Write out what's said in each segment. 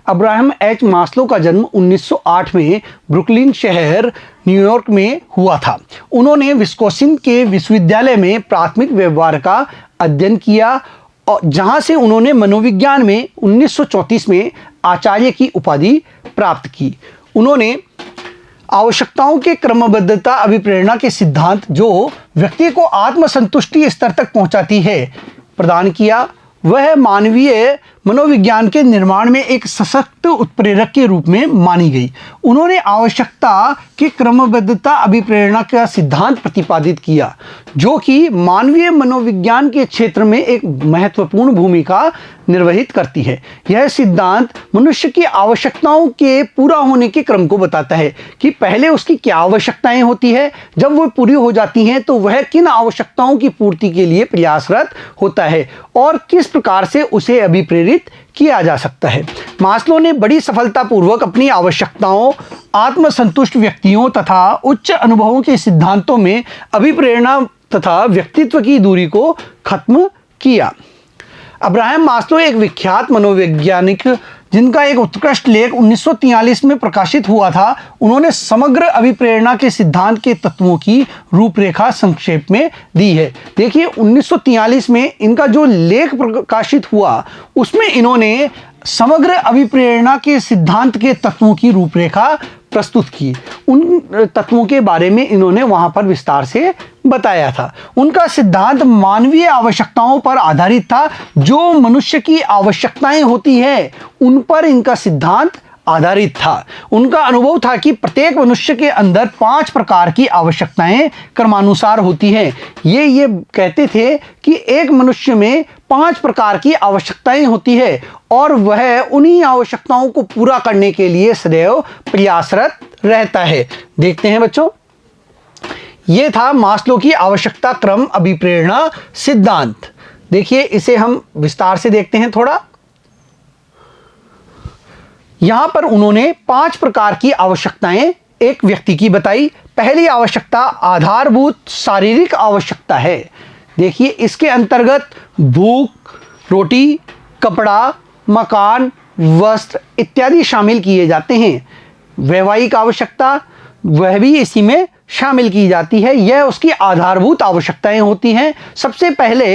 Abraham H Maslow का जन्म 1908 में ब्रुकलिन शहर न्यूयॉर्क में हुआ था। उन्होंने विस्कोसिन के विश्वविद्यालय में प्राथमिक व्यवहार का अध्ययन किया और जहां से उन्होंने मनोविज्ञान में 1934 में आचार्य की उपाधि प्राप्त की। उन्होंने आवश्यकताओं के क्रमबद्धता अभिप्रेरणा के सिद्धांत जो व्यक्ति को आत्मसंतुष्टि स्तर तक पहुंचाती है प्रदान किया। वह मानवीय मनोविज्ञान के निर्माण में एक सशक्त उत्प्रेरक के रूप में मानी गई। उन्होंने आवश्यकता की क्रमबद्धता अभिप्रेरणा का सिद्धांत प्रतिपादित किया जो कि मानवीय मनोविज्ञान के क्षेत्र में एक महत्वपूर्ण भूमिका निर्वहित करती है। यह सिद्धांत मनुष्य की आवश्यकताओं के पूरा होने के क्रम को बताता है कि पहले उसकी क्या आवश्यकताएं होती है, जब वो पूरी हो जाती हैं तो वह किन आवश्यकताओं की पूर्ति के लिए प्रयासरत होता है और किस प्रकार से उसे अभिप्रेरित किया जा सकता है। मास्लो ने बड़ी सफलतापूर्वक अपनी आवश्यकताओं, आत्मसंतुष्ट व्यक्तियों तथा उच्च अनुभवों के सिद्धांतों में अभिप्रेरणा तथा व्यक्तित्व की दूरी को खत्म किया। अब्राहम मास्लो एक विख्यात मनोवैज्ञानिक जिनका एक उत्कृष्ट लेख 1943 में प्रकाशित हुआ था। उन्होंने समग्र अभिप्रेरणा के सिद्धांत के तत्वों की रूपरेखा संक्षेप में दी है। देखिए 1943 में इनका जो लेख प्रकाशित हुआ उसमें इन्होंने समग्र अभिप्रेरणा के सिद्धांत के तत्वों की रूपरेखा प्रस्तुत की। उन तत्वों के बारे में इन्होंने वहां पर विस्तार से बताया था। उनका सिद्धांत मानवीय आवश्यकताओं पर आधारित था। जो मनुष्य की आवश्यकताएं होती है उन पर इनका सिद्धांत आधारित था। उनका अनुभव था कि प्रत्येक मनुष्य के अंदर 5 प्रकार की आवश्यकताएं क्रमानुसार होती हैं। ये कहते थे कि एक मनुष्य में 5 प्रकार की आवश्यकताएं होती है और वह उन्हीं आवश्यकताओं को पूरा करने के लिए सदैव प्रयासरत रहता है। देखते हैं बच्चों, ये था मास्लो की आवश्यकता क्रम अभिप्रेरणा सिद्धांत। देखिए इसे हम विस्तार से देखते हैं थोड़ा। यहां पर उन्होंने 5 प्रकार की आवश्यकताएं एक व्यक्ति की बताई। पहली आवश्यकता आधारभूत शारीरिक आवश्यकता है। देखिए इसके अंतर्गत भूख, रोटी, कपड़ा, मकान, वस्त्र इत्यादि शामिल किए जाते हैं। वैवाहिक आवश्यकता वह भी इसी में शामिल की जाती है। यह उसकी आधारभूत आवश्यकताएं होती हैं। सबसे पहले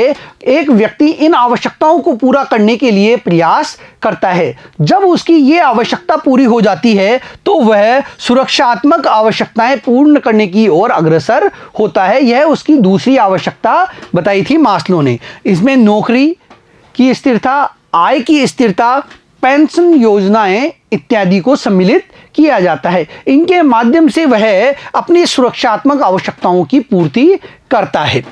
एक व्यक्ति इन आवश्यकताओं को पूरा करने के लिए प्रयास करता है। जब उसकी ये आवश्यकता पूरी हो जाती है तो वह सुरक्षात्मक आवश्यकताएं पूर्ण करने की ओर अग्रसर होता है। यह उसकी दूसरी आवश्यकता बताई थी मास्लो ने। इसमें नौकरी की स्थिरता, आय की स्थिरता, पेंशन योजनाएं इत्यादि को सम्मिलित किया जाता है। इनके माध्यम से वह अपनी सुरक्षात्मक आवश्यकताओं की पूर्ति करता है।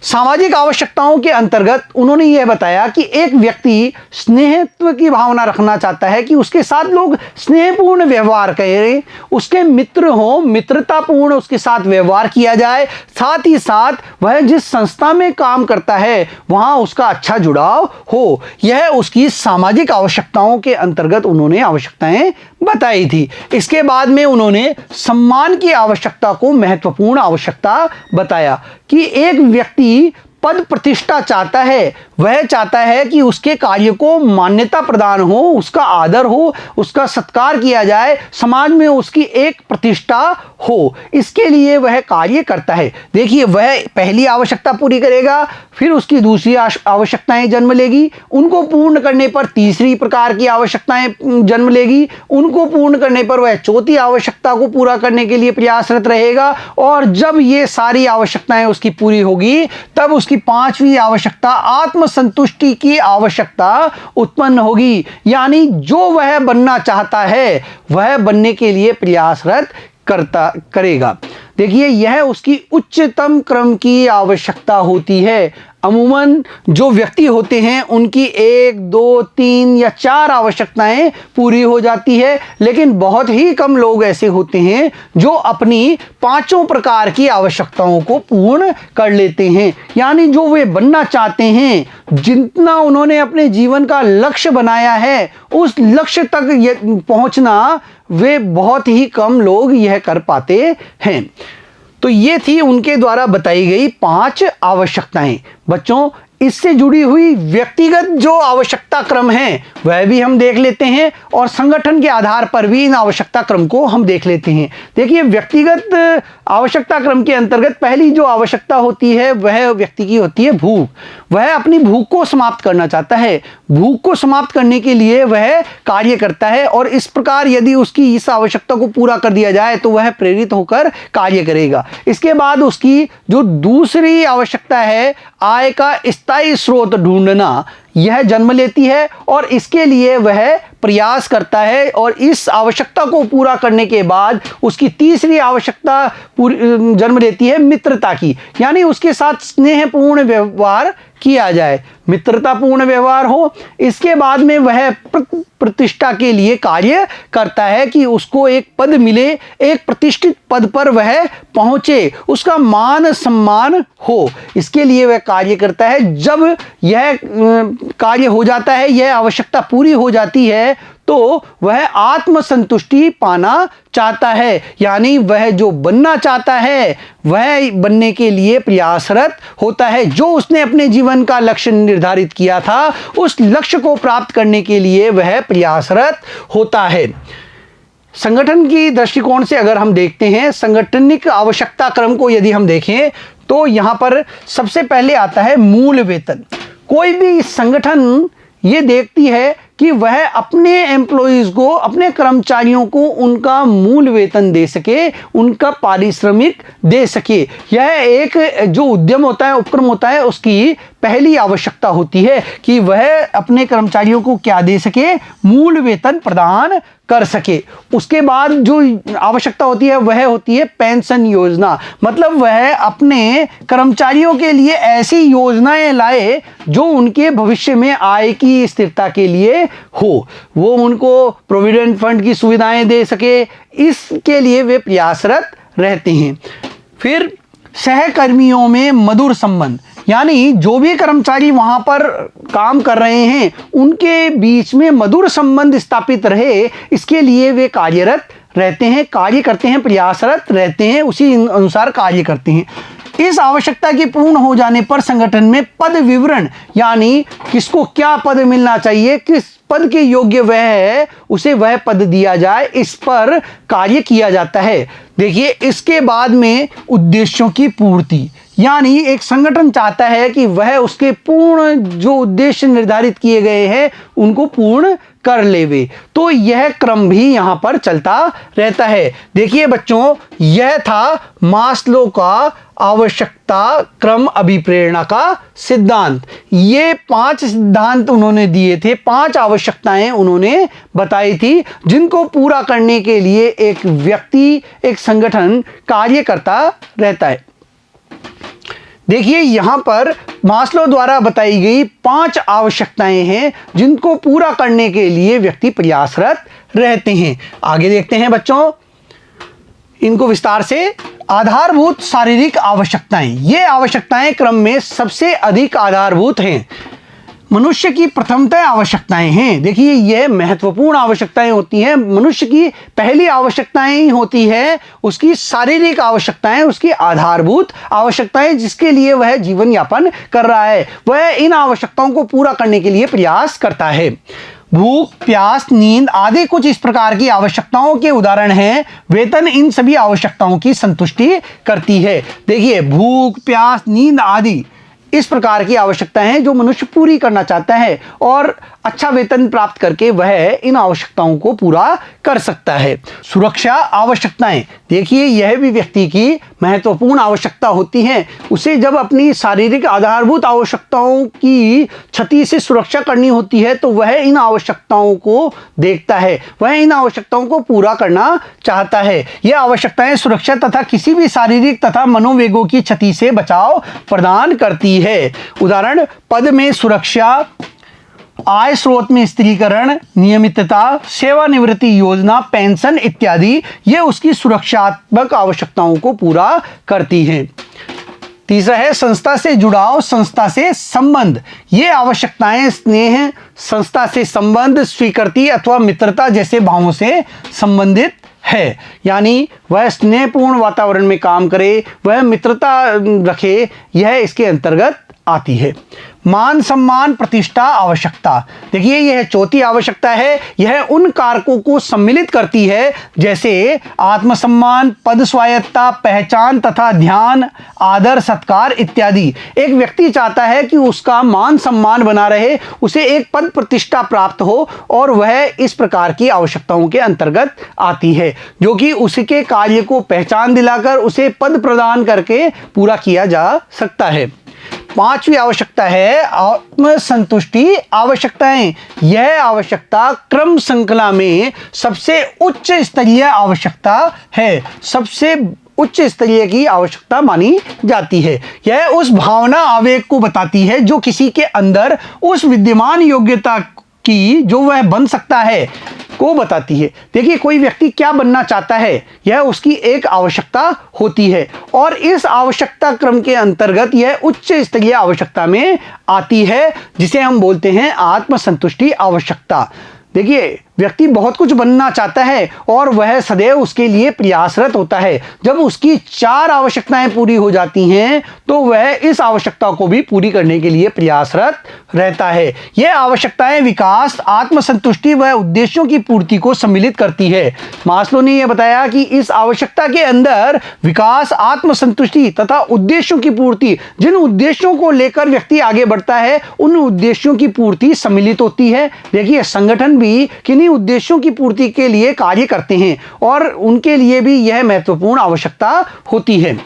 सामाजिक आवश्यकताओं के अंतर्गत उन्होंने यह बताया कि एक व्यक्ति स्नेहत्व की भावना रखना चाहता है कि उसके साथ लोग स्नेहपूर्ण व्यवहार करें, उसके मित्र हों, मित्रतापूर्ण उसके साथ व्यवहार किया जाए। साथ ही साथ वह जिस संस्था में काम करता है वहां उसका अच्छा जुड़ाव हो। यह उसकी सामाजिक आवश्यकताओं के अंतर्गत उन्होंने आवश्यकताएं बताई थी। इसके बाद में उन्होंने सम्मान की आवश्यकता को महत्वपूर्ण आवश्यकता बताया कि एक व्यक्ति पद प्रतिष्ठा चाहता है। वह चाहता है कि उसके कार्य को मान्यता प्रदान हो, उसका आदर हो, उसका सत्कार किया जाए, समाज में उसकी एक प्रतिष्ठा हो। इसके लिए वह कार्य करता है। देखिए वह पहली आवश्यकता पूरी करेगा, फिर उसकी दूसरी आवश्यकताएं जन्म लेगी, उनको पूर्ण करने पर तीसरी प्रकार की आवश्यकताएं जन्म लेगी, उनको पूर्ण करने पर वह चौथी आवश्यकता को पूरा करने के लिए प्रयासरत रहेगा और जब ये सारी आवश्यकताएं उसकी पूरी होगी तब उसकी 5वीं आवश्यकता आत्मसंतुष्टि की आवश्यकता उत्पन्न होगी। यानी जो वह बनना चाहता है वह बनने के लिए प्रयासरत करेगा। देखिए यह उसकी उच्चतम क्रम की आवश्यकता होती है। अमूमन जो व्यक्ति होते हैं उनकी 1, 2, 3 या 4 आवश्यकताएं पूरी हो जाती है, लेकिन बहुत ही कम लोग ऐसे होते हैं जो अपनी 5 प्रकार की आवश्यकताओं को पूर्ण कर लेते हैं। यानी जो वे बनना चाहते हैं, जितना उन्होंने अपने जीवन का लक्ष्य बनाया है, उस लक्ष्य तक पहुंचना वे बहुत ही कम लोग यह कर पाते हैं। तो ये थी उनके द्वारा बताई गई 5 आवश्यकताएं। बच्चों इससे जुड़ी हुई व्यक्तिगत जो आवश्यकता क्रम है वह भी हम देख लेते हैं और संगठन के आधार पर भी इन आवश्यकता क्रम को हम देख लेते हैं। देखिए, व्यक्तिगत आवश्यकता क्रम के अंतर्गत पहली जो आवश्यकता होती है वह व्यक्ति की होती है भूख। वह अपनी भूख को समाप्त करना चाहता है। भूख को समाप्त करने के लिए वह कार्य करता है और इस प्रकार यदि उसकी इस आवश्यकता को पूरा कर दिया जाए तो वह प्रेरित होकर कार्य करेगा। इसके बाद उसकी जो दूसरी आवश्यकता है, आय का स्थायी स्रोत ढूंढना, यह जन्म लेती है और इसके लिए वह प्रयास करता है और इस आवश्यकता को पूरा करने के बाद उसकी तीसरी आवश्यकता जन्म लेती है मित्रता की, यानी उसके साथ स्नेहपूर्ण व्यवहार किया जाए, मित्रतापूर्ण व्यवहार हो। इसके बाद में वह प्रतिष्ठा के लिए कार्य करता है कि उसको एक पद मिले, एक प्रतिष्ठित पद पर वह पहुंचे, उसका मान सम्मान हो, इसके लिए वह कार्य करता है। जब यह कार्य हो जाता है, यह आवश्यकता पूरी हो जाती है, तो वह आत्मसंतुष्टि पाना चाहता है, यानी वह जो बनना चाहता है वह बनने के लिए प्रयासरत होता है। जो उसने अपने जीवन का लक्ष्य निर्धारित किया था, उस लक्ष्य को प्राप्त करने के लिए वह प्रयासरत होता है। संगठन की दृष्टिकोण से अगर हम देखते हैं, संगठनिक आवश्यकता क्रम को यदि हम देखें तो यहां पर सबसे पहले आता है मूल वेतन। कोई भी संगठन ये देखती है कि वह अपने एम्प्लॉइज को, अपने कर्मचारियों को उनका मूल वेतन दे सके, उनका पारिश्रमिक दे सके। यह एक जो उद्यम होता है, उपक्रम होता है, उसकी पहली आवश्यकता होती है कि वह अपने कर्मचारियों को क्या दे सके, मूल वेतन प्रदान कर सके। उसके बाद जो आवश्यकता होती है वह होती है पेंशन योजना, मतलब वह अपने कर्मचारियों के लिए ऐसी योजनाएं लाए जो उनके भविष्य में आय की स्थिरता के लिए हो, वो उनको प्रोविडेंट फंड की सुविधाएं दे सके, इसके लिए वे प्रयासरत रहते हैं। फिर सहकर्मियों में मधुर संबंध, यानी जो भी कर्मचारी वहां पर काम कर रहे हैं उनके बीच में मधुर संबंध स्थापित रहे, इसके लिए वे कार्यरत रहते हैं, कार्य करते हैं, प्रयासरत रहते हैं, उसी अनुसार कार्य करते हैं। इस आवश्यकता के पूर्ण हो जाने पर संगठन में पद विवरण, यानी किसको क्या पद मिलना चाहिए, किस पद के योग्य वह है, उसे वह पद दिया जाए, इस पर कार्य किया जाता है। देखिए, इसके बाद में उद्देश्यों की पूर्ति, यानी एक संगठन चाहता है कि वह उसके पूर्ण जो उद्देश्य निर्धारित किए गए हैं उनको पूर्ण कर लेवे, तो यह क्रम भी यहां पर चलता रहता है। देखिए बच्चों, यह था मास्लो का आवश्यकता क्रम अभिप्रेरणा का सिद्धांत। ये 5 सिद्धांत उन्होंने दिए थे, 5 आवश्यकताएं उन्होंने बताई थी जिनको पूरा करने के लिए एक व्यक्ति, एक संगठन कार्य करता रहता है। देखिए, यहां पर मास्लो द्वारा बताई गई 5 आवश्यकताएं हैं जिनको पूरा करने के लिए व्यक्ति प्रयासरत रहते हैं। आगे देखते हैं बच्चों इनको विस्तार से। आधारभूत शारीरिक आवश्यकताएं, ये आवश्यकताएं क्रम में सबसे अधिक आधारभूत हैं, मनुष्य की प्रथमतः आवश्यकताएं हैं। देखिए, यह महत्वपूर्ण आवश्यकताएं होती हैं। मनुष्य की पहली आवश्यकताएं ही होती है उसकी शारीरिक आवश्यकताएं, उसकी आधारभूत आवश्यकताएं, जिसके लिए वह जीवन यापन कर रहा है, वह इन आवश्यकताओं को पूरा करने के लिए प्रयास करता है। भूख, प्यास, नींद आदि कुछ इस प्रकार की आवश्यकताओं के उदाहरण हैं। वेतन इन सभी आवश्यकताओं की संतुष्टि करती है। देखिए, भूख, प्यास, नींद आदि इस प्रकार की आवश्यकताएं हैं जो मनुष्य पूरी करना चाहता है और अच्छा वेतन प्राप्त करके वह इन आवश्यकताओं को पूरा कर सकता है। सुरक्षा आवश्यकताएं, देखिए यह भी व्यक्ति की महत्वपूर्ण आवश्यकता होती है। उसे जब अपनी शारीरिक आधारभूत आवश्यकताओं की क्षति से सुरक्षा करनी होती है तो वह इन आवश्यकताओं को देखता है, वह इन आवश्यकताओं को पूरा करना चाहता है। यह आवश्यकताएं सुरक्षा तथा किसी भी शारीरिक तथा मनोवेगों की क्षति से बचाव प्रदान करती है। उदाहरण, पद में सुरक्षा, आय स्रोत में स्थिरीकरण, नियमितता, सेवानिवृत्ति योजना, पेंशन इत्यादि ये उसकी सुरक्षात्मक आवश्यकताओं को पूरा करती हैं। तीसरा है संस्था से जुड़ाव, संस्था से संबंध। ये आवश्यकताएं स्नेह, संस्था से संबंध, स्वीकृति अथवा मित्रता जैसे भावों से संबंधित है, यानी वह स्नेहपूर्ण वातावरण में काम करे, वह मित्रता रखे, यह इसके अंतर्गत आती है। मान सम्मान प्रतिष्ठा आवश्यकता। देखिए यह चौथी आवश्यकता है, यह उन कारकों को सम्मिलित करती है जैसे आत्मसम्मान, पद स्वायत्ता, पहचान तथा ध्यान, आदर सत्कार इत्यादि। एक व्यक्ति चाहता है कि उसका मान सम्मान बना रहे, उसे एक पद प्रतिष्ठा प्राप्त हो, और वह इस प्रकार की आवश्यकताओं के अंतर्गत आती है जो कि उसके कार्य को पहचान दिलाकर उसे पद प्रदान करके पूरा किया जा सकता है। पांचवी आवश्यकता है आत्मसंतुष्टि आवश्यकताएं। यह आवश्यकता क्रम श्रृंखला में सबसे उच्च स्तरीय आवश्यकता है, सबसे उच्च स्तरीय की आवश्यकता मानी जाती है। यह उस भावना आवेग को बताती है जो किसी के अंदर उस विद्यमान योग्यता की जो वह बन सकता है को बताती है। देखिए कोई व्यक्ति क्या बनना चाहता है, यह उसकी एक आवश्यकता होती है और इस आवश्यकता क्रम के अंतर्गत यह उच्च स्तरीय आवश्यकता में आती है जिसे हम बोलते हैं आत्मसंतुष्टि आवश्यकता। देखिए व्यक्ति बहुत कुछ बनना चाहता है और वह सदैव उसके लिए प्रयासरत होता है। जब उसकी 4 आवश्यकताएं पूरी हो जाती हैं तो वह इस आवश्यकता को भी पूरी करने के लिए प्रयासरत रहता है। यह आवश्यकताएं विकास, आत्मसंतुष्टि व उद्देश्यों की पूर्ति को सम्मिलित करती है। मास्लो ने यह बताया कि इस आवश्यकता के अंदर विकास, आत्मसंतुष्टि तथा उद्देश्यों की पूर्ति, जिन उद्देश्यों को लेकर व्यक्ति आगे बढ़ता है उन उद्देश्यों की पूर्ति सम्मिलित होती है। देखिए संगठन भी किन्हीं उद्देश्यों की पूर्ति के लिए कार्य करते हैं और उनके लिए भी यह महत्वपूर्ण आवश्यकता होती है।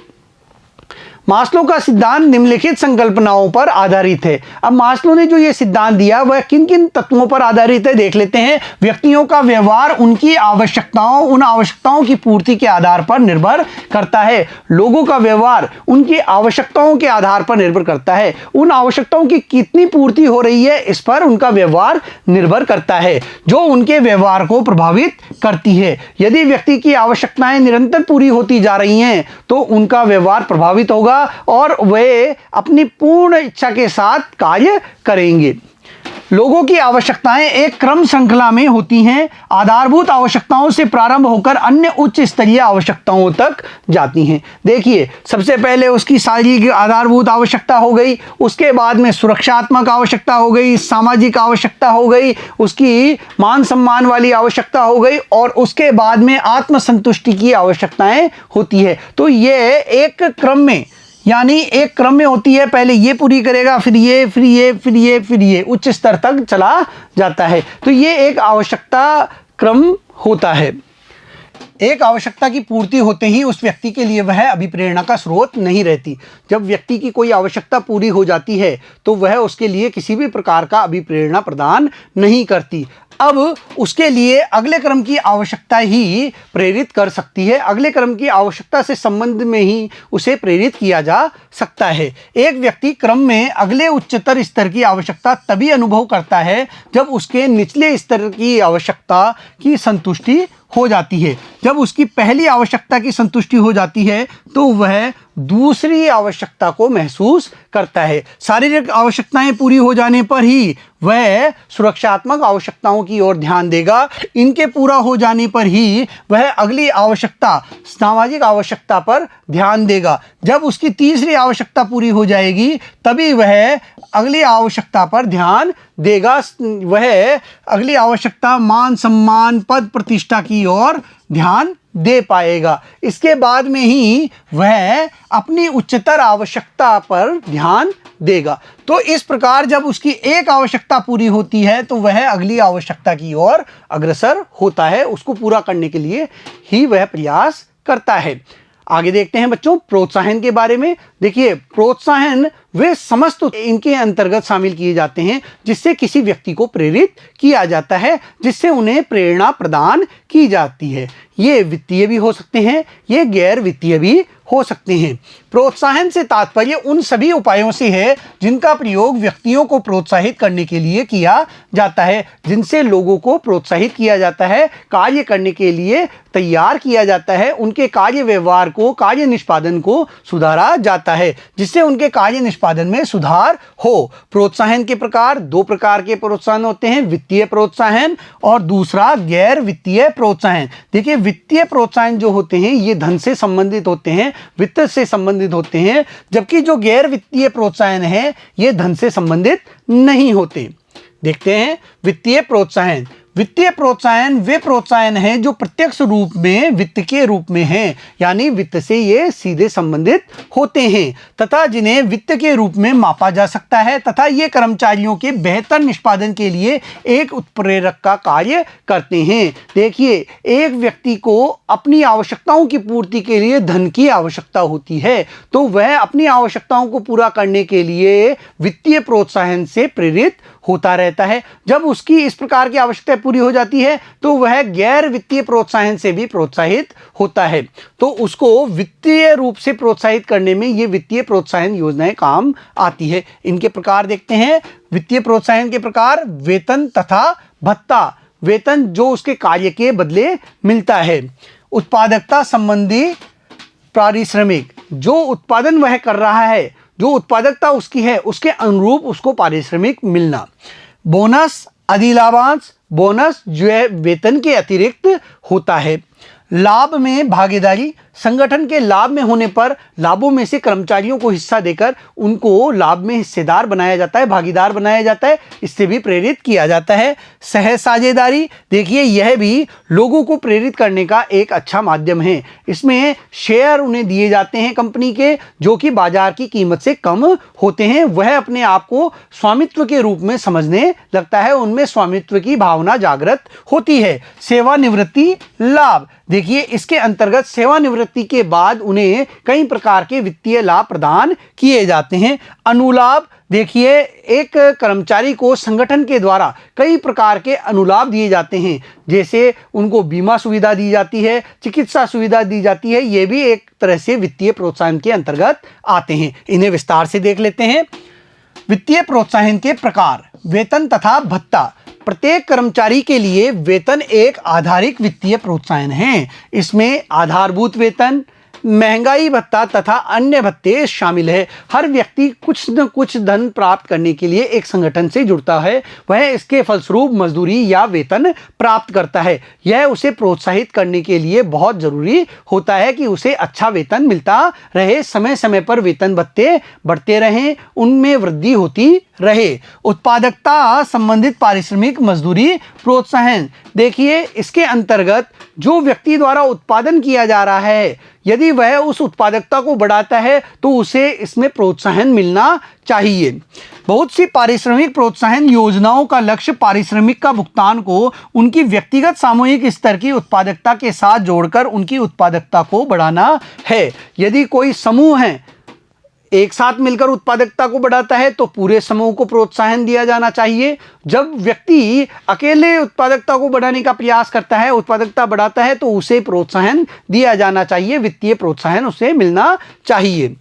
मास्लो का सिद्धांत निम्नलिखित संकल्पनाओं पर आधारित है। अब मास्लो ने जो ये सिद्धांत दिया वह किन किन तत्वों पर आधारित है देख लेते हैं। व्यक्तियों का व्यवहार उनकी आवश्यकताओं, उन आवश्यकताओं की पूर्ति के आधार पर निर्भर करता है। लोगों का व्यवहार उनकी आवश्यकताओं के आधार पर निर्भर करता है। उन आवश्यकताओं की कितनी पूर्ति हो रही है इस पर उनका व्यवहार निर्भर करता है, जो उनके व्यवहार को प्रभावित करती है। यदि व्यक्ति की आवश्यकताएं निरंतर पूरी होती जा रही हैं तो उनका व्यवहार प्रभावित होगा और वे अपनी पूर्ण इच्छा के साथ कार्य करेंगे। लोगों की आवश्यकताएं एक क्रम श्रृंखला में होती हैं, आधारभूत आवश्यकताओं से प्रारंभ होकर अन्य उच्च स्तरीय आवश्यकताओं तक जाती हैं। देखिए सबसे पहले उसकी शारीरिक आधारभूत आवश्यकता हो गई, उसके बाद में सुरक्षात्मक आवश्यकता हो गई, सामाजिक आवश्यकता हो गई, उसकी मान सम्मान वाली आवश्यकता हो गई और उसके बाद में आत्मसंतुष्टि की आवश्यकताएं होती है। तो ये एक क्रम में, यानी एक क्रम में होती है, पहले ये पूरी करेगा फिर ये, फिर ये, फिर ये, फिर ये, उच्च स्तर तक चला जाता है। तो ये एक आवश्यकता क्रम होता है। एक आवश्यकता की पूर्ति होते ही उस व्यक्ति के लिए वह अभिप्रेरणा का स्रोत नहीं रहती। जब व्यक्ति की कोई आवश्यकता पूरी हो जाती है तो वह उसके लिए किसी भी प्रकार का अभिप्रेरणा प्रदान नहीं करती। अब उसके लिए अगले क्रम की आवश्यकता ही प्रेरित कर सकती है, अगले क्रम की आवश्यकता से संबंध में ही उसे प्रेरित किया जा सकता है। एक व्यक्ति क्रम में अगले उच्चतर स्तर की आवश्यकता तभी अनुभव करता है जब उसके निचले स्तर की आवश्यकता की संतुष्टि हो जाती है। जब उसकी पहली आवश्यकता की संतुष्टि हो जाती है तो वह दूसरी आवश्यकता को महसूस करता है। शारीरिक आवश्यकताएं पूरी हो जाने पर ही वह सुरक्षात्मक आवश्यकताओं की ओर ध्यान देगा। इनके पूरा हो जाने पर ही वह अगली आवश्यकता, सामाजिक आवश्यकता पर ध्यान देगा। जब उसकी तीसरी आवश्यकता पूरी हो जाएगी तभी वह अगली आवश्यकता पर ध्यान देगा। वह अगली आवश्यकता मान सम्मान, पद प्रतिष्ठा की ओर ध्यान दे पाएगा। इसके बाद में ही वह अपनी उच्चतर आवश्यकता पर ध्यान देगा। तो इस प्रकार जब उसकी एक आवश्यकता पूरी होती है तो वह अगली आवश्यकता की ओर अग्रसर होता है, उसको पूरा करने के लिए ही वह प्रयास करता है। आगे देखते हैं बच्चों प्रोत्साहन के बारे में। देखिए प्रोत्साहन वे समस्त इनके अंतर्गत शामिल किए जाते हैं जिससे किसी व्यक्ति को प्रेरित किया जाता है, जिससे उन्हें प्रेरणा प्रदान की जाती है। ये वित्तीय भी हो सकते हैं, ये गैर वित्तीय भी हो सकते हैं। प्रोत्साहन से तात्पर्य उन सभी उपायों से है जिनका प्रयोग व्यक्तियों को प्रोत्साहित करने के लिए किया जाता है, जिनसे लोगों को प्रोत्साहित किया जाता है, कार्य करने के लिए तैयार किया जाता है, उनके कार्य व्यवहार को, कार्य निष्पादन को सुधारा जाता है, जिससे उनके कार्य निष्पादन में सुधार हो। प्रोत्साहन के प्रकार, दो प्रकार के प्रोत्साहन होते हैं, वित्तीय प्रोत्साहन और दूसरा गैर वित्तीय प्रोत्साहन। देखिए वित्तीय प्रोत्साहन जो होते हैं ये धन से संबंधित होते हैं, वित्त से संबंधित होते हैं, जबकि जो गैर वित्तीय प्रोत्साहन है ये धन से संबंधित नहीं होते। देखते हैं वित्तीय प्रोत्साहन। वित्तीय प्रोत्साहन वे प्रोत्साहन हैं जो प्रत्यक्ष रूप में वित्त के रूप में हैं, यानी वित्त से ये सीधे संबंधित होते हैं तथा जिन्हें वित्त के रूप में मापा जा सकता है तथा ये कर्मचारियों के बेहतर निष्पादन के लिए एक उत्प्रेरक का कार्य करते हैं। देखिए एक व्यक्ति को अपनी आवश्यकताओं की पूर्ति के लिए धन की आवश्यकता होती है, तो वह अपनी आवश्यकताओं को पूरा करने के लिए वित्तीय प्रोत्साहन से प्रेरित होता रहता है। जब उसकी इस प्रकार की आवश्यकता पूरी हो जाती है तो वह गैर वित्तीय प्रोत्साहन से भी प्रोत्साहित होता है, तो उसको वित्तीय रूप से प्रोत्साहित करने में ये वित्तीय प्रोत्साहन योजनाएं काम आती है। इनके प्रकार देखते हैं। वित्तीय प्रोत्साहन के प्रकार, वेतन तथा भत्ता। वेतन जो उसके कार्य के बदले मिलता है। उत्पादकता संबंधी पारिश्रमिक, जो उत्पादन वह कर रहा है, जो उत्पादकता उसकी है उसके अनुरूप उसको पारिश्रमिक मिलना। बोनस, अधिलाभांश। बोनस जो है वेतन के अतिरिक्त होता है। लाभ में भागीदारी, संगठन के लाभ में होने पर लाभों में से कर्मचारियों को हिस्सा देकर उनको लाभ में हिस्सेदार बनाया जाता है, भागीदार बनाया जाता है, इससे भी प्रेरित किया जाता है। सह साझेदारी, देखिए यह भी लोगों को प्रेरित करने का एक अच्छा माध्यम है। इसमें शेयर उन्हें दिए जाते हैं कंपनी के, जो कि बाजार की कीमत से कम होते हैं। वह अपने आप को स्वामित्व के रूप में समझने लगता है, उनमें स्वामित्व की भावना जागृत होती है। सेवानिवृत्ति लाभ, देखिए इसके अंतर्गत सेवानिवृत्ति के बाद उन्हें कई प्रकार के वित्तीय लाभ प्रदान किए जाते हैं। अनुलाभ, देखिए एक कर्मचारी को संगठन के द्वारा कई प्रकार के अनुलाभ दिए जाते हैं, जैसे उनको बीमा सुविधा दी जाती है, चिकित्सा सुविधा दी जाती है, ये भी एक तरह से वित्तीय प्रोत्साहन के अंतर्गत आते हैं। इन्हें विस्तार से देख लेते हैं। वित्तीय प्रोत्साहन के प्रकार, वेतन तथा भत्ता। प्रत्येक कर्मचारी के लिए वेतन एक आधारिक वित्तीय प्रोत्साहन है। इसमें आधारभूत वेतन, महंगाई भत्ता तथा अन्य भत्ते शामिल है। हर व्यक्ति कुछ न कुछ धन प्राप्त करने के लिए एक संगठन से जुड़ता है, वह इसके फलस्वरूप मजदूरी या वेतन प्राप्त करता है। यह उसे प्रोत्साहित करने के लिए बहुत जरूरी होता है कि उसे अच्छा वेतन मिलता रहे, समय समय पर वेतन भत्ते बढ़ते रहें, उनमें वृद्धि होती रहे। उत्पादकता संबंधित पारिश्रमिक मजदूरी प्रोत्साहन, देखिए इसके अंतर्गत जो व्यक्ति द्वारा उत्पादन किया जा रहा है, यदि वह उस उत्पादकता को बढ़ाता है तो उसे इसमें प्रोत्साहन मिलना चाहिए। बहुत सी पारिश्रमिक प्रोत्साहन योजनाओं का लक्ष्य पारिश्रमिक का भुगतान को उनकी व्यक्तिगत सामूहिक स्तर की उत्पादकता के साथ जोड़कर उनकी उत्पादकता को बढ़ाना है। यदि कोई समूह है एक साथ मिलकर उत्पादकता को बढ़ाता है तो पूरे समूह को प्रोत्साहन दिया जाना चाहिए। जब व्यक्ति अकेले उत्पादकता को बढ़ाने का प्रयास करता है, उत्पादकता बढ़ाता है, तो उसे प्रोत्साहन दिया जाना चाहिए, वित्तीय प्रोत्साहन उसे मिलना चाहिए।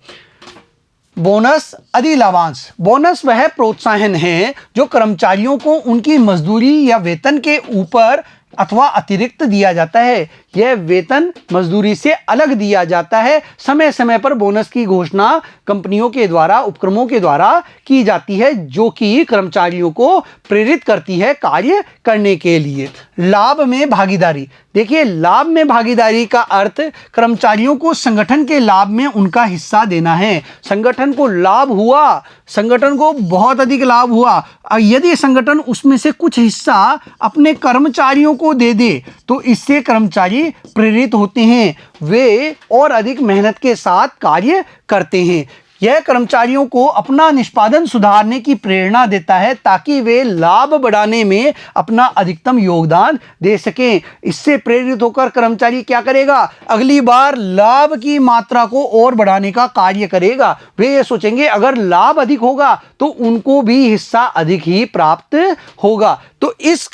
बोनस, अधिलाभांश। बोनस वह प्रोत्साहन है जो कर्मचारियों को उनकी मजदूरी या वेतन के ऊपर अथवा अतिरिक्त दिया जाता है। यह वेतन मजदूरी से अलग दिया जाता है। समय समय पर बोनस की घोषणा कंपनियों के द्वारा, उपक्रमों के द्वारा की जाती है, जो कि कर्मचारियों को प्रेरित करती है कार्य करने के लिए। लाभ में भागीदारी, देखिए लाभ में भागीदारी का अर्थ कर्मचारियों को संगठन के लाभ में उनका हिस्सा देना है। संगठन को लाभ हुआ, संगठन को बहुत अधिक लाभ हुआ, यदि संगठन उसमें से कुछ हिस्सा अपने कर्मचारियों को दे दे तो इससे कर्मचारी प्रेरित होते हैं, वे और अधिक मेहनत के साथ कार्य करते हैं। यह कर्मचारियों को अपना निष्पादन सुधारने की प्रेरणा देता है ताकि वे लाभ बढ़ाने में अपना अधिकतम योगदान दे सकें। इससे प्रेरित होकर कर्मचारी क्या करेगा, अगली बार लाभ की मात्रा को और बढ़ाने का कार्य करेगा। वे ये सोचेंगे अगर लाभ अधिक होगा तो उनको भी हिस्सा अधिक ही प्राप्त होगा, तो इस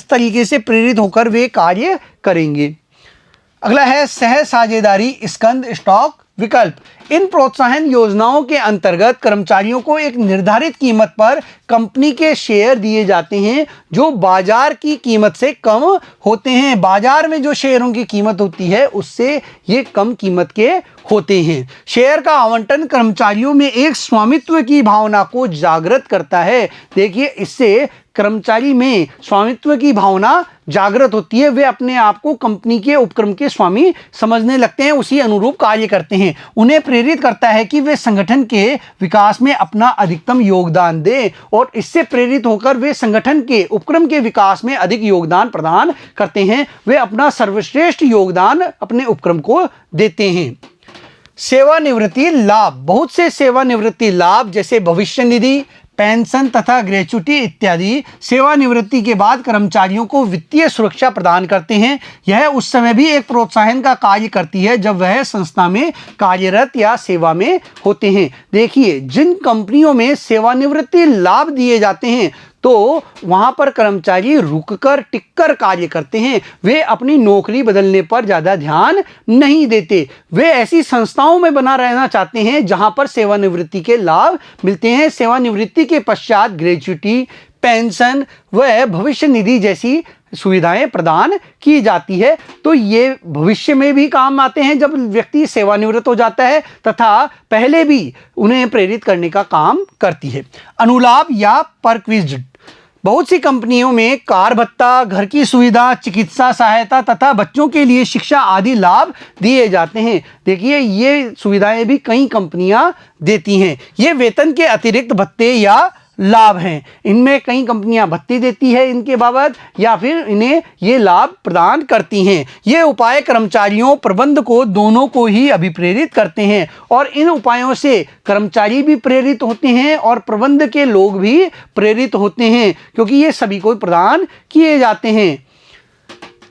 तरीके से प्रेरित होकर वे कार्य करेंगे। अगला है सह साझेदारी स्कंद स्टॉक विकल्प। इन प्रोत्साहन योजनाओं के अंतर्गत कर्मचारियों को एक निर्धारित कीमत पर कंपनी के शेयर दिए जाते हैं जो बाजार की कीमत से कम होते हैं। बाजार में जो शेयरों की कीमत होती है उससे ये कम कीमत के होते हैं। शेयर का आवंटन कर्मचारियों में एक स्वामित्व की भावना को जागृत करता है। देखिए, इससे कर्मचारी में स्वामित्व की भावना जागृत होती है, वे अपने आप को कंपनी के उपक्रम के स्वामी समझने लगते हैं, उसी अनुरूप कार्य करते हैं। उन्हें प्रेरित करता है कि वे संगठन के विकास में अपना अधिकतम योगदान दें और इससे प्रेरित होकर वे संगठन के उपक्रम के विकास में अधिक योगदान प्रदान करते हैं। वे अपना सर्वश्रेष्ठ योगदान अपने उपक्रम को देते हैं। सेवानिवृत्ति लाभ। बहुत से सेवानिवृत्ति लाभ जैसे भविष्य निधि, पेंशन तथा ग्रेच्युटी इत्यादि सेवानिवृत्ति के बाद कर्मचारियों को वित्तीय सुरक्षा प्रदान करते हैं। यह उस समय भी एक प्रोत्साहन का कार्य करती है जब वह संस्था में कार्यरत या सेवा में होते हैं। देखिए, जिन कंपनियों में सेवानिवृत्ति लाभ दिए जाते हैं तो वहां पर कर्मचारी रुककर टिककर कार्य करते हैं। वे अपनी नौकरी बदलने पर ज़्यादा ध्यान नहीं देते। वे ऐसी संस्थाओं में बना रहना चाहते हैं जहां पर सेवानिवृत्ति के लाभ मिलते हैं। सेवानिवृत्ति के पश्चात ग्रेच्युटी, पेंशन व भविष्य निधि जैसी सुविधाएं प्रदान की जाती है। तो ये भविष्य में भी काम आते हैं जब व्यक्ति सेवानिवृत्त हो जाता है, तथा पहले भी उन्हें प्रेरित करने का काम करती है। अनुलाभ या परक्विज्ड। बहुत सी कंपनियों में कार भत्ता, घर की सुविधा, चिकित्सा सहायता तथा बच्चों के लिए शिक्षा आदि लाभ दिए जाते हैं। देखिए, ये सुविधाएं भी कई कंपनियां देती हैं। ये वेतन के अतिरिक्त भत्ते या लाभ हैं। इनमें कई कंपनियां भत्ते देती है इनके बाबत या फिर इन्हें ये लाभ प्रदान करती हैं। ये उपाय कर्मचारियों प्रबंध को दोनों को ही अभिप्रेरित करते हैं और इन उपायों से कर्मचारी भी प्रेरित होते हैं और प्रबंध के लोग भी प्रेरित होते हैं क्योंकि ये सभी को प्रदान किए जाते हैं।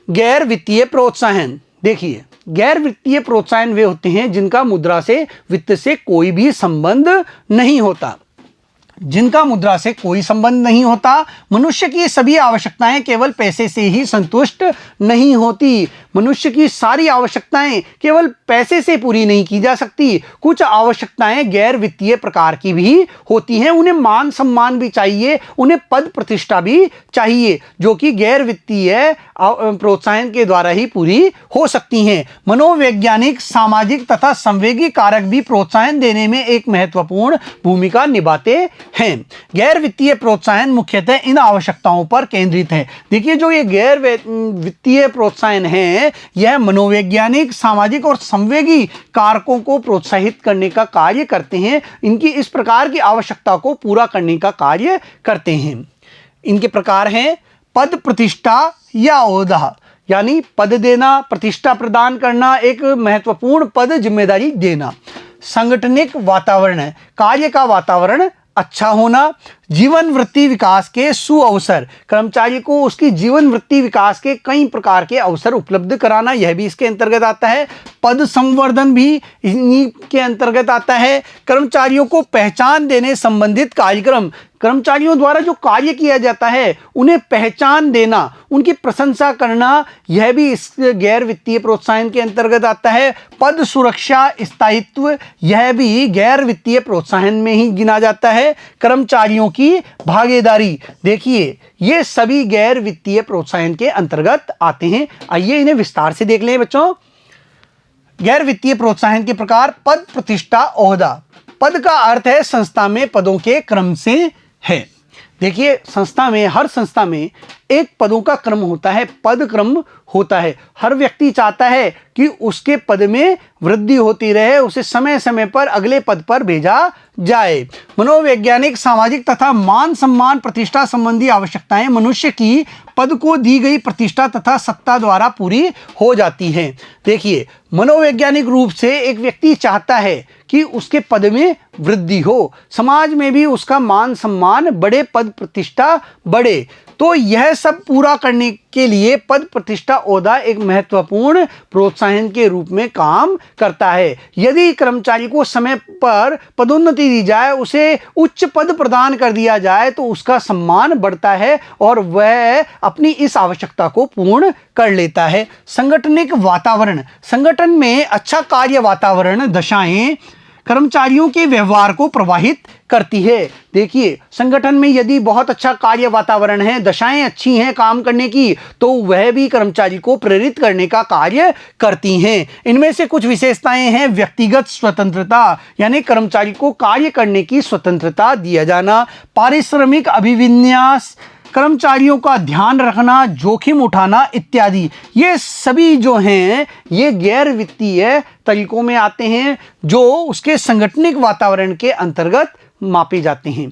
गैर वित्तीय प्रोत्साहन। देखिए, गैर वित्तीय प्रोत्साहन वे होते हैं जिनका मुद्रा से वित्त से कोई भी संबंध नहीं होता। जिनका मुद्रा से कोई संबंध नहीं होता। मनुष्य की सभी आवश्यकताएं केवल पैसे से ही संतुष्ट नहीं होती। मनुष्य की सारी आवश्यकताएं केवल पैसे से पूरी नहीं की जा सकती। कुछ आवश्यकताएं गैर वित्तीय प्रकार की भी होती हैं। उन्हें मान सम्मान भी चाहिए, उन्हें पद प्रतिष्ठा भी चाहिए, जो कि गैर वित्तीय प्रोत्साहन के द्वारा ही पूरी हो सकती हैं। मनोवैज्ञानिक, सामाजिक तथा संवेगी कारक भी प्रोत्साहन देने में एक महत्वपूर्ण भूमिका निभाते हैं। गैर वित्तीय प्रोत्साहन मुख्यतः इन आवश्यकताओं पर केंद्रित है। देखिए, जो ये गैर वित्तीय प्रोत्साहन है यह मनोवैज्ञानिक, सामाजिक और संवेगी कारकों को प्रोत्साहित करने का कार्य करते हैं। इनकी इस प्रकार की आवश्यकता को पूरा करने का कार्य करते हैं। इनके प्रकार हैं पद प्रतिष्ठा या ओहदा, यानी पद देना, प्रतिष्ठा प्रदान करना, एक महत्वपूर्ण पद जिम्मेदारी देना। सांगठनिक वातावरण, कार्य का वातावरण अच्छा होना। जीवन वृत्ति विकास के सुअवसर, कर्मचारी को उसकी जीवन वृत्ति विकास के कई प्रकार के अवसर उपलब्ध कराना, यह भी इसके अंतर्गत आता है। पद संवर्धन भी इन्हीं के अंतर्गत आता है। कर्मचारियों को पहचान देने संबंधित कार्यक्रम, कर्मचारियों द्वारा जो कार्य किया जाता है उन्हें पहचान देना, उनकी प्रशंसा करना, यह भी इस गैर वित्तीय प्रोत्साहन के अंतर्गत आता है। पद सुरक्षा, स्थायित्व, यह भी गैर वित्तीय प्रोत्साहन में ही गिना जाता है। कर्मचारियों की भागीदारी, देखिए ये सभी गैर वित्तीय प्रोत्साहन के अंतर्गत आते हैं। आइए इन्हें विस्तार से देख लें बच्चों। गैर वित्तीय प्रोत्साहन के प्रकार। पद, प्रतिष्ठा, ओहदा। पद का अर्थ है संस्था में पदों के क्रम से है। देखिए, संस्था में, हर संस्था में एक पदों का क्रम होता है, पद क्रम होता है। हर व्यक्ति चाहता है कि उसके पद में वृद्धि होती रहे, उसे समय समय पर अगले पद पर भेजा जाए। मनोवैज्ञानिक, सामाजिक तथा मान सम्मान, प्रतिष्ठा संबंधी आवश्यकताएं मनुष्य की पद को दी गई प्रतिष्ठा तथा सत्ता द्वारा पूरी हो जाती हैं। देखिए, मनोवैज्ञानिक रूप से एक व्यक्ति चाहता है कि उसके पद में वृद्धि हो, समाज में भी उसका मान सम्मान बढ़े, पद प्रतिष्ठा बढ़े। तो यह सब पूरा करने के लिए पद प्रतिष्ठा ओहदा एक महत्वपूर्ण प्रोत्साहन के रूप में काम करता है। यदि कर्मचारी को समय पर पदोन्नति दी जाए, उसे उच्च पद प्रदान कर दिया जाए तो उसका सम्मान बढ़ता है और वह अपनी इस आवश्यकता को पूर्ण कर लेता है। संगठनिक वातावरण, संगठन में अच्छा कार्य वातावरण दशाएं कर्मचारियों के व्यवहार को प्रभावित करती है। देखिए, संगठन में यदि बहुत अच्छा कार्य वातावरण है, दशाएं अच्छी हैं काम करने की, तो वह भी कर्मचारी को प्रेरित करने का कार्य करती हैं। इनमें से कुछ विशेषताएं हैं। व्यक्तिगत स्वतंत्रता, यानी कर्मचारी को कार्य करने की स्वतंत्रता दिया जाना। पारिश्रमिक अभिविन्यास, कर्मचारियों का ध्यान रखना, जोखिम उठाना इत्यादि। ये सभी जो हैं ये गैर वित्तीय तरीकों में आते हैं जो उसके संगठनिक वातावरण के अंतर्गत मापे जाते हैं।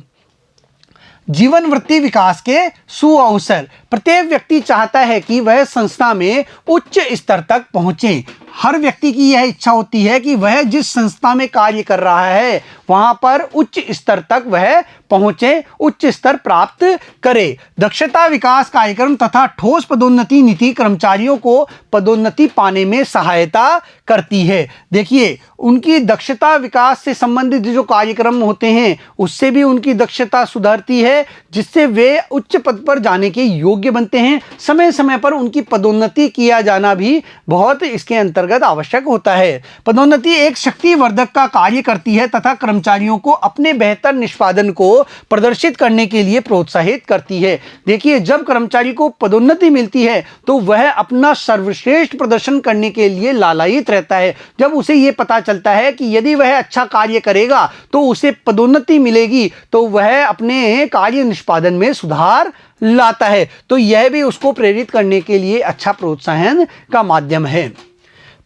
जीवन वृत्ति विकास के सुअवसर, प्रत्येक व्यक्ति चाहता है कि वह संस्था में उच्च स्तर तक पहुंचे। हर व्यक्ति की यह इच्छा होती है कि वह जिस संस्था में कार्य कर रहा है वहां पर उच्च स्तर तक वह पहुंचे, उच्च स्तर प्राप्त करे। दक्षता विकास कार्यक्रम तथा ठोस पदोन्नति नीति कर्मचारियों को पदोन्नति पाने में सहायता करती है। देखिए, उनकी दक्षता विकास से संबंधित जो कार्यक्रम होते हैं उससे भी उनकी दक्षता सुधरती है, जिससे वे उच्च पद पर जाने के योग्य बनते हैं। समय समय पर उनकी पदोन्नति किया जाना भी बहुत इसके अंतर्गत आवश्यक होता है। पदोन्नति एक शक्तिवर्धक का कार्य करती है तथा कर्मचारियों को अपने बेहतर निष्पादन को प्रदर्शित करने के लिए प्रोत्साहित करती है। देखिए, जब कर्मचारी को पदोन्नति मिलती है तो वह अपना सर्वश्रेष्ठ प्रदर्शन करने के लिए लालायित रहता है। जब उसे यह पता चलता है कि यदि वह अच्छा कार्य करेगा तो उसे पदोन्नति मिलेगी, तो वह अपने कार्य निष्पादन में सुधार लाता है। तो यह भी उसको प्रेरित करने के लिए अच्छा प्रोत्साहन का माध्यम है।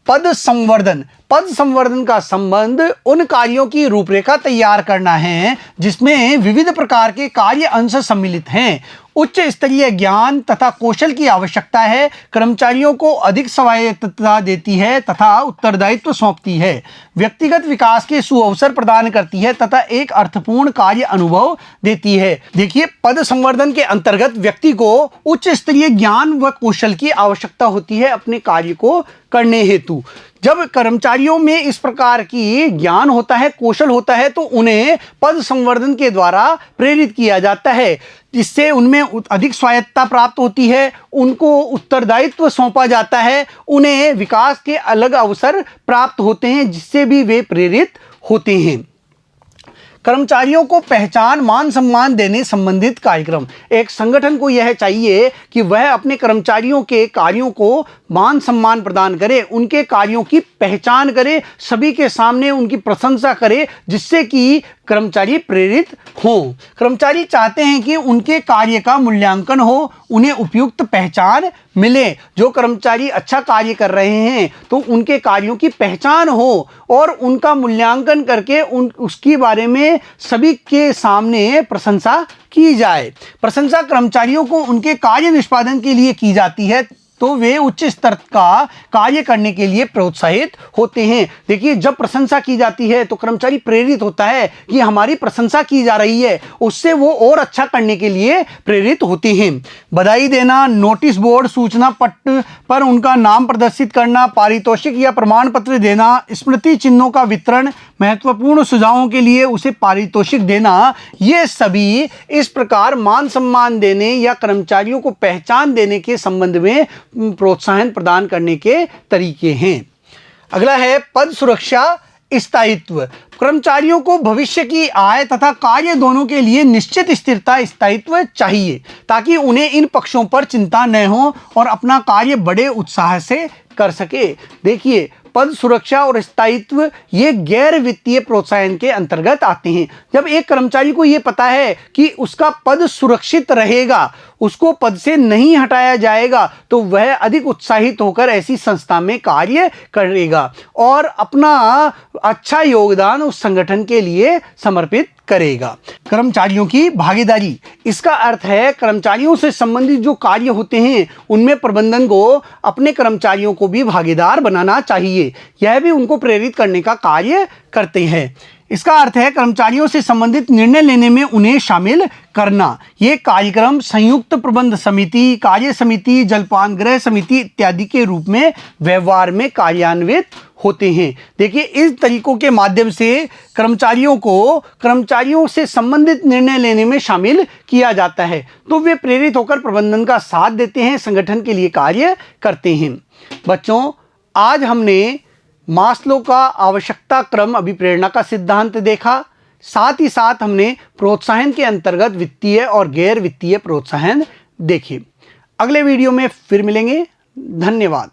पद संवर्धन, पद संवर्धन का संबंध उन कार्यों की रूपरेखा तैयार करना है जिसमें विविध प्रकार के कार्य अंश सम्मिलित हैं। उच्च स्तरीय ज्ञान तथा कौशल की आवश्यकता है, कर्मचारियों को अधिक स्वायत्तता देती है तथा उत्तरदायित्व सौंपती है, व्यक्तिगत विकास के सुअवसर प्रदान करती है तथा एक अर्थपूर्ण कार्य अनुभव देती है। देखिए, पद संवर्धन के अंतर्गत व्यक्ति को उच्च स्तरीय ज्ञान व कौशल की आवश्यकता होती है अपने कार्य को करने हेतु। जब कर्मचारियों में इस प्रकार की ज्ञान होता है, कौशल होता है, तो उन्हें पद संवर्धन के द्वारा प्रेरित किया जाता है, जिससे उनमें अधिक स्वायत्तता प्राप्त होती है, उनको उत्तरदायित्व सौंपा जाता है, उन्हें विकास के अलग अवसर प्राप्त होते हैं, जिससे भी वे प्रेरित होते हैं। कर्मचारियों को पहचान मान सम्मान देने संबंधित कार्यक्रम, एक संगठन को यह चाहिए कि वह अपने कर्मचारियों के कार्यों को मान सम्मान प्रदान करे, उनके कार्यों की पहचान करे, सभी के सामने उनकी प्रशंसा करे, जिससे कि कर्मचारी प्रेरित हों। कर्मचारी चाहते हैं कि उनके कार्य का मूल्यांकन हो, उन्हें उपयुक्त पहचान मिले। जो कर्मचारी अच्छा कार्य कर रहे हैं तो उनके कार्यों की पहचान हो और उनका मूल्यांकन करके उसके बारे में सभी के सामने प्रशंसा की जाए। प्रशंसा कर्मचारियों को उनके कार्य निष्पादन के लिए की जाती है तो वे उच्च स्तर का कार्य करने के लिए प्रोत्साहित होते हैं। देखिए, जब प्रशंसा की जाती है तो कर्मचारी प्रेरित होता है कि हमारी प्रशंसा की जा रही है, उससे वो और अच्छा करने के लिए प्रेरित होते हैं। बधाई देना, नोटिस बोर्ड, सूचना पट्ट पर उनका नाम प्रदर्शित करना, पारितोषिक या प्रमाण पत्र देना, स्मृति चिन्हों का वितरण, महत्वपूर्ण सुझावों के लिए उसे पारितोषिक देना, ये सभी इस प्रकार मान सम्मान देने या कर्मचारियों को पहचान देने के संबंध में प्रोत्साहन प्रदान करने के तरीके हैं। अगला है पद सुरक्षा स्थायित्व। कर्मचारियों को भविष्य की आय तथा कार्य दोनों के लिए निश्चित स्थिरता स्थायित्व चाहिए ताकि उन्हें इन पक्षों पर चिंता न हो और अपना कार्य बड़े उत्साह से कर सके। देखिए, पद सुरक्षा और स्थायित्व ये गैर वित्तीय प्रोत्साहन के अंतर्गत आते हैं। जब एक कर्मचारी को ये पता है कि उसका पद सुरक्षित रहेगा, उसको पद से नहीं हटाया जाएगा, तो वह अधिक उत्साहित होकर ऐसी संस्था में कार्य करेगा और अपना अच्छा योगदान उस संगठन के लिए समर्पित करेगा। कर्मचारियों की भागीदारी, इसका अर्थ है कर्मचारियों से संबंधित जो कार्य होते हैं उनमें प्रबंधन को अपने कर्मचारियों को भी भागीदार बनाना चाहिए। यह भी उनको प्रेरित करने का कार्य करते हैं। इसका अर्थ है कर्मचारियों से संबंधित निर्णय लेने में उन्हें शामिल करना। ये कार्यक्रम संयुक्त प्रबंध समिति, कार्य समिति, जलपान गृह समिति इत्यादि के रूप में व्यवहार में कार्यान्वित होते हैं। देखिए, इस तरीकों के माध्यम से कर्मचारियों से संबंधित निर्णय लेने में शामिल किया जाता है, तो वे प्रेरित होकर प्रबंधन का साथ देते हैं, संगठन के लिए कार्य करते हैं। बच्चों, आज हमने मास्लो का आवश्यकता क्रम अभिप्रेरणा का सिद्धांत देखा, साथ ही साथ हमने प्रोत्साहन के अंतर्गत वित्तीय और गैर वित्तीय प्रोत्साहन देखे। अगले वीडियो में फिर मिलेंगे। धन्यवाद।